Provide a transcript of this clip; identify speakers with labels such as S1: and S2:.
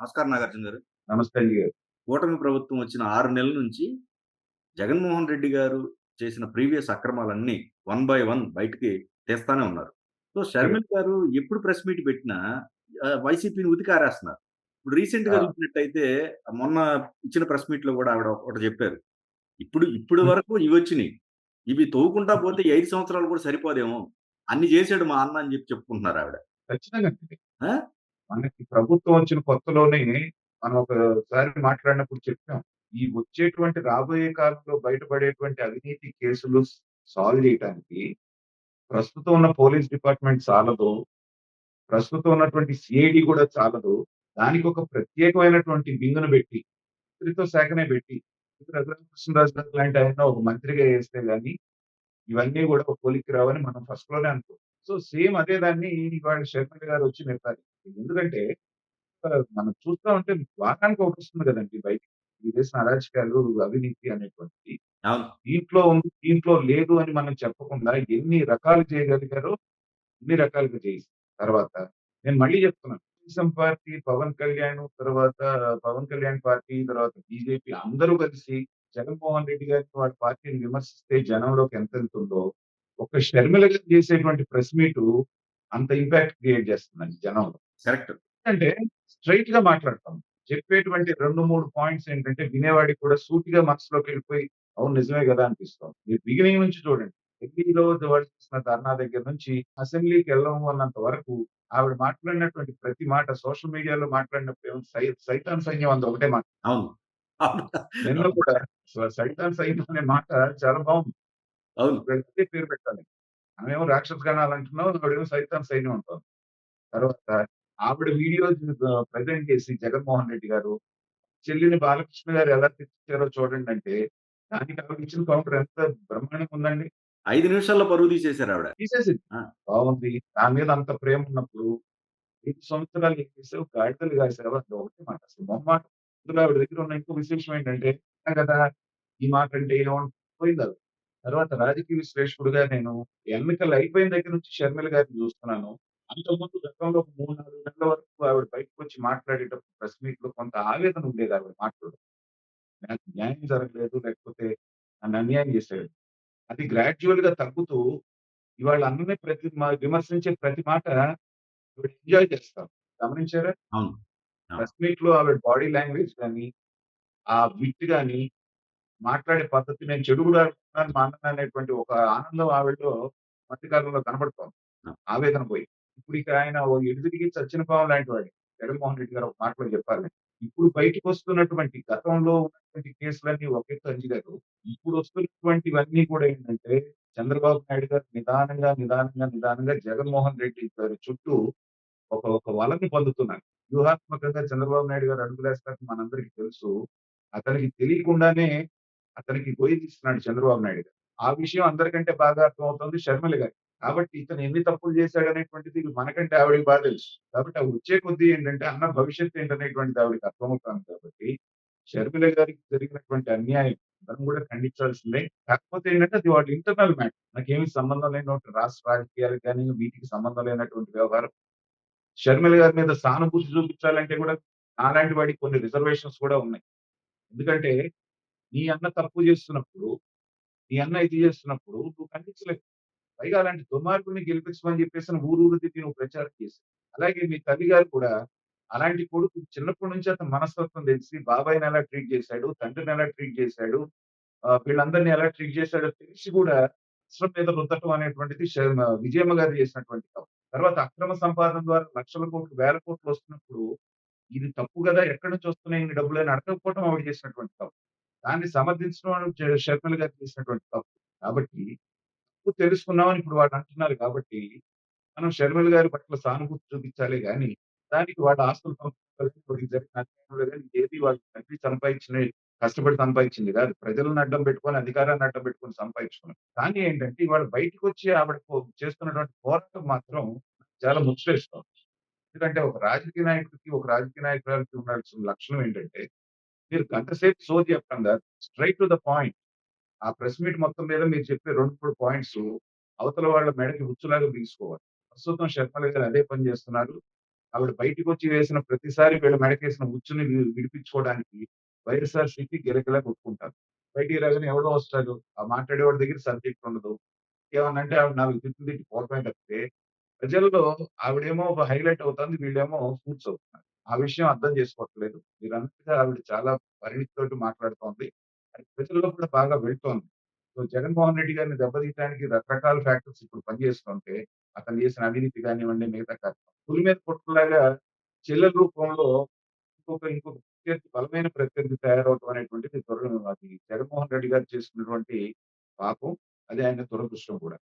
S1: నమస్కారం నాగార్జున గారు.
S2: నమస్తే అండి గారు.
S1: కూటమి ప్రభుత్వం వచ్చిన 6 నెలల నుంచి జగన్మోహన్ రెడ్డి గారు చేసిన ప్రీవియస్ అక్రమాలన్నీ వన్ బై వన్ బయటికి తీస్తానే ఉన్నారు. So,
S2: correct.
S1: షర్మిల గారు ఎప్పుడు ప్రెస్ మీట్ పెట్టినా వైసీపీని ఉతికారేస్తున్నారు. ఇప్పుడు రీసెంట్‌గా
S2: ఆ!
S1: చూసినట్టయితే మొన్న ఇచ్చిన ప్రెస్ మీట్‌లో గూడా ఆవిడ ఒకటి చెప్పారు. ఇప్పటి
S2: హ్మ్.
S1: వరకు ఇవొచ్చినియి. ఇవి తవ్వుకుంటా
S2: హ్మ్.
S1: పోతే ఈ 5 సంవత్సరాలు కూడా సరిపోదేమో! అన్ని జేసాడు మా అన్న అని చెప్పుకుంటున్నారావిడ.
S2: ఖచ్చితంగా అండి.
S1: ఆ!
S2: మనకి ప్రభుత్వం వచ్చిన కొత్తలోనే మనం ఒకసారి మాట్లాడినప్పుడు చెప్పాం. ఈ వచ్చేటువంటి రాబోయే కాలంలో బయటపడేటువంటి అవినీతి కేసులు సాల్వ్ చేయటానికి ప్రస్తుతం ఉన్న పోలీస్ డిపార్ట్‌మెంట్ చాలదు. ప్రస్తుతం ఉన్నటువంటి సీఐడీ కూడా చాలదు. దానికి ఒక ప్రత్యేకమైనటువంటి వింగ్‌ను పెట్టి, మంత్రిత్వ శాఖనే పెట్టి, రఘురామకృష్ణరాజు గారు లాంటి ఆయన ఒక మంత్రిగా చేస్తే గాని ఇవన్నీ గూడా ఒక కొలిక్కి రావని మనం ఫస్ట్‌లోనే అనుకున్నాం. సో, సేమ్ అదే దాన్ని ఇవాళ షర్మిల గారొచ్చి నిర్ధారించారు. ఎందుకంటే మనం చూస్తా ఉంటే వారానికి ఒకటొస్తుంది గదండీ బయటికి. ఈ చేసిన అరాచకాలు, అవినీతి అనేటువంటిది.
S1: అవును.
S2: దీంట్లో ఉంది, దీంట్లో లేదు అని మనం చెప్పకుండా ఎన్ని రకాలు చేయగలిగారో అన్ని రకాలుగా చేసి తర్వాత నేను మళ్ళీ చెప్తున్నాను. తెలుగుదేశం పార్టీ, పవన్ కళ్యాణ్, తర్వాత పవన్ కళ్యాణ్ పార్టీ, తర్వాత బీజేపీ అందరూ కలిసి జగన్మోహన్ రెడ్డి గారిని వాళ్ళ పార్టీని విమర్శిస్తే జనంలోకి ఎంతెళ్తుందో, ఒక షర్మిల గారు చేసేటువంటి ప్రెస్ మీటు అంత ఇంపాక్ట్ క్రియేట్ చేస్తుందండి జనంలో.
S1: కరెక్ట్.
S2: అంటే స్ట్రెయిట్‌గా మాట్లాడతాం. చెప్పేటువంటి 2, 3 పాయింట్స్ ఏంటంటే వినేవాడికి కూడా సూటిగా మనసులోకెళ్ళిపోయి అవును నిజమే గదా! అనిపిస్తుంది. మీరు బిగినింగ్ నుంచి చూడండి. ఢిల్లీలో వాళ్ళు చేసిన ధర్నా దగ్గర నుంచి అసెంబ్లీకి ఎళ్ళము అన్నంత వరకు ఆవిడ మాట్లాడినటువంటి ప్రతి మాట సోషల్ మీడియాలో మాట్లాడినప్పుడేమో సైతాన్ సైన్యం అంది ఒకటే మాట.
S1: అవును. అవును.
S2: నిన్న
S1: అవును.
S2: కూడా సైతాన్ సైన్యం అనే మాట చాలా బావుంది.
S1: అవును.
S2: అదే పేరు పెట్టాలి. మనమేమో రాక్షస గణాలు అంటున్నాం. ఆవిడేమో సైతాన్ సైన్యం అంటోంది. తర్వాత ఆవిడ వీడియోస్ ప్రెజెంట్ చేసి జగన్మోహన్ రెడ్డి గారు చెల్లిని బాలకృష్ణ గారు ఎలా తెచ్చారో చూడండంటే, దానికి ఆవిడిచ్చిన కౌంటర్ ఎంత బ్రహ్మాండంగా ఉందండి.
S1: 5 నిమిషాల్లో పరువు తీసేసారావిడ.
S2: తీసేసింది.
S1: ఆ!
S2: బావుంది. నా మీద అంత ప్రేమున్నప్పుడు 5 సంవత్సరాలు ఏం చేసావు? గాడిదలు కాసావా? అది ఒకటే మాట. అసలు మొహమాటం. అందులో ఆవిడ దగ్గర ఉన్న ఇంకో విశేషం ఏంటంటే, కదా! ఈ మాట అంటే పోయిందావిడ. తర్వాత రాజకీయ విశ్లేషకుడుగా నేను ఎన్నికలు అయిపోయిన దగ్గర నుంచి షర్మిల గారిని చూస్తున్నాను. అంతకుముందు గతంలో ఒక 3, 4 నెలల వరకు ఆవిడ బయటకొచ్చి మాట్లాడేటప్పుడు ప్రెస్ మీట్‌లో కొంత ఆవేదన ఉండేది ఆవిడ మాటల్లో. నాకు న్యాయం జరగలేదు. లేకపోతే నన్ను అన్యాయం చేశాడు. అది గ్రాడ్యుయల్‌గా తగ్గుతూ ఇవాళ అన్నని విమర్శించే ప్రతి మాట ఆవిడ ఎంజాయ్ చేస్తారు. గమనించారా?
S1: అవును. అవును.
S2: ప్రెస్ మీట్‌లో ఆవిడ బాడీ లాంగ్వేజ్ గాని, ఆ విట్ గాని, మాట్లాడే పద్ధతి నేను చెడు కూడా అనుకున్నాను మా అన్నని అనేటువంటి ఒక ఆనందం ఆవిడలో మధ్య కాలంలో కనబడుతోంది.
S1: అవును.
S2: ఆవేదన పోయి. ఇప్పుడు ఇక ఆయన ఓ ఎదుదిరిగి చచ్చిన పాము లాంటి వాడే. జగన్మోహన్ రెడ్డి గారు ఒక మాటలో చెప్పాలంటే. ఇప్పుడు బయటికొస్తున్నటువంటి గతంలో ఉన్నటువంటి కేసులన్నీ ఒక ఎత్తు అంజిగారు. ఇప్పుడు వస్తున్నటువంటివన్నీ కూడా ఏంటంటే చంద్రబాబు నాయుడు గారు నిదానంగా జగన్మోహన్ రెడ్డి గారి చుట్టూ ఒక వలని పొందుతున్నారు. వ్యూహాత్మకంగా చంద్రబాబు నాయుడు గారు అడుగులేస్తారని మనందరికీ తెలుసు. అతనికి తెలియకుండానే అతనికి గొయ్యి తీస్తున్నాడు చంద్రబాబు నాయుడు గారు. ఆ విషయం అందరికంటే బాగా అర్థమవుతుంది షర్మిల గారికి. కాబట్టి ఇతను ఎన్ని తప్పులు చేశాడనేటువంటిది మనకంటే ఆవిడకి బాగా తెలుసు. కాబట్టి ఆ వచ్చే కొద్దీ ఏంటంటే అన్న భవిష్యత్తు ఏంటనేటువంటిది ఆవిడకి అర్థమవుతోంది కాబట్టి, షర్మిల గారికి జరిగినటువంటి అన్యాయం మనం కూడా ఖండించాల్సిందే. కాకపోతే ఏంటంటే అది వాళ్ళ ఇంటర్నల్ మ్యాటర్. నాకేమి సంబంధం లేనటువంటి రాష్ట్ర రాజకీయాలకు గాని, వీటికి సంబంధం లేనటువంటి వ్యవహారం. షర్మిల గారి మీద సానుభూతి చూపించాలంటే కూడా నాలాంటి వాడికి కొన్ని రిజర్వేషన్స్ కూడా ఉన్నాయి. ఎందుకంటే నీ అన్న తప్పు చేస్తున్నప్పుడు, నీ అన్న ఇది చేస్తున్నప్పుడు నువ్వు ఖండించలేవు. పైగా అలాంటి దుర్మార్గుడిని గెలిపించమని చెప్పేసి ఊరూరు తిరిగి నువ్వు ప్రచారం చేశావు. అలాగే మీ తల్లిగారు కూడా అలాంటి కొడుకు చిన్నప్పటి నుంచి అతని మనస్తత్వం తెలిసి బాబాయిని ఎలా ట్రీట్ చేశాడు, తండ్రిని ఎలా ట్రీట్ చేశాడు, వీళ్ళందరిని ఎలా ట్రీట్ చేశాడో తెలిసి కూడా రాష్ట్రం మీద రుద్దటం అనేటువంటిది విజయమ్మ గారు చేసినటువంటి తప్పు. తర్వాత అక్రమ సంపాదన ద్వారా లక్షల కోట్లు, వేల కోట్లు వస్తున్నప్పుడు ఇది తప్పు గదా! ఎక్కడి నుంచి వస్తున్నాయి ఇన్ని డబ్బులని అడగకపోవడం ఆవిడ చేసినటువంటి తప్పు. దాన్ని సమర్థించడం షర్మిల గారు చేసినటువంటి తప్పు. కాబట్టి తప్పు తెలుసుకున్నామని ఇప్పుడు వాళ్ళు అంటున్నారు కాబట్టి, మనం షర్మిల గారి పట్ల సానుభూతి చూపించాలే గాని, దానికి వాళ్ళ ఆస్తులు పంచుకోవాలని వాడికి జరిగిన అన్యాయంలో గాని ఏది వాళ్ళ తండ్రి సంపాదించినయి కష్టపడి సంపాదించింది కాదు. ప్రజలను అడ్డం పెట్టుకొని, అధికారాన్ని అడ్డం పెట్టుకొని సంపాదించుకున్నారు. కానీ ఏంటంటే ఇవాళ బయటికొచ్చి ఆవిడ చేస్తున్నటువంటి పోరాటం మాత్రం చాలా ముచ్చటేస్తోంది. ఎందుకంటే ఒక రాజకీయ నాయకురాలికి ఉండాల్సిన లక్షణం ఏంటంటే, మీరు గంట సేపు సోది చెప్పకుండా స్ట్రెయిట్ టు ద పాయింట్. ఆ ప్రెస్ మీట్ మొత్తం మీద మీరు చెప్పే 2, 3 పాయింట్సు అవతల వాళ్ళ మెడకి ఉచ్చులాగా బిగుసుకోవాలి. ప్రస్తుతం షర్మిల గారు అదే పని చేస్తున్నారు. ఆవిడ బయటికొచ్చి వేసిన ప్రతిసారి వీళ్ళ మెడకేసిన ఉచ్చుని విడిపించుకోవడానికి వైఎస్ఆర్‌సీపీ గిలగిలా కొట్టుకుంటారు. బయటికి రాగానే ఎవడో వస్తాడు. ఆ మాట్లాడేవాడి దగ్గర సబ్జెక్ట్ ఉండదు. ఏమన్నంటే ఆవిడ 4 తిట్లు తిట్టి పోవటమే తప్పితే, ప్రజల్లో ఆవిడేమో ఒక హైలైట్ అవుతుంది. వీళ్ళేమో ఫూట్స్ అవుతున్నారు. ఆ విషయం అర్థం చేసుకోవట్లేదు. మీరన్నట్టుగా ఆవిడ చాలా పరిణితితోటి మాట్లాడుతోంది. అది ప్రజల్లో కూడా బాగా వెళ్తోంది. సో, జగన్మోహన్ రెడ్డి గారిని దెబ్బతీయడానికి రకరకాల ఫ్యాక్టర్స్ ఇప్పుడు పనిచేస్తుంటే, అతను చేసిన అవినీతి కానివ్వండి, మిగతా పులి మీద పుట్టలాగా చెల్లెల రూపంలో ఇంకొక ప్రత్యర్థి బలమైన ప్రత్యర్థి తయారవటం అనేటువంటిది అది జగన్మోహన్ రెడ్డి గారు చేస్తున్నటువంటి పాపం. అది ఆయన దురదృష్టం కూడా.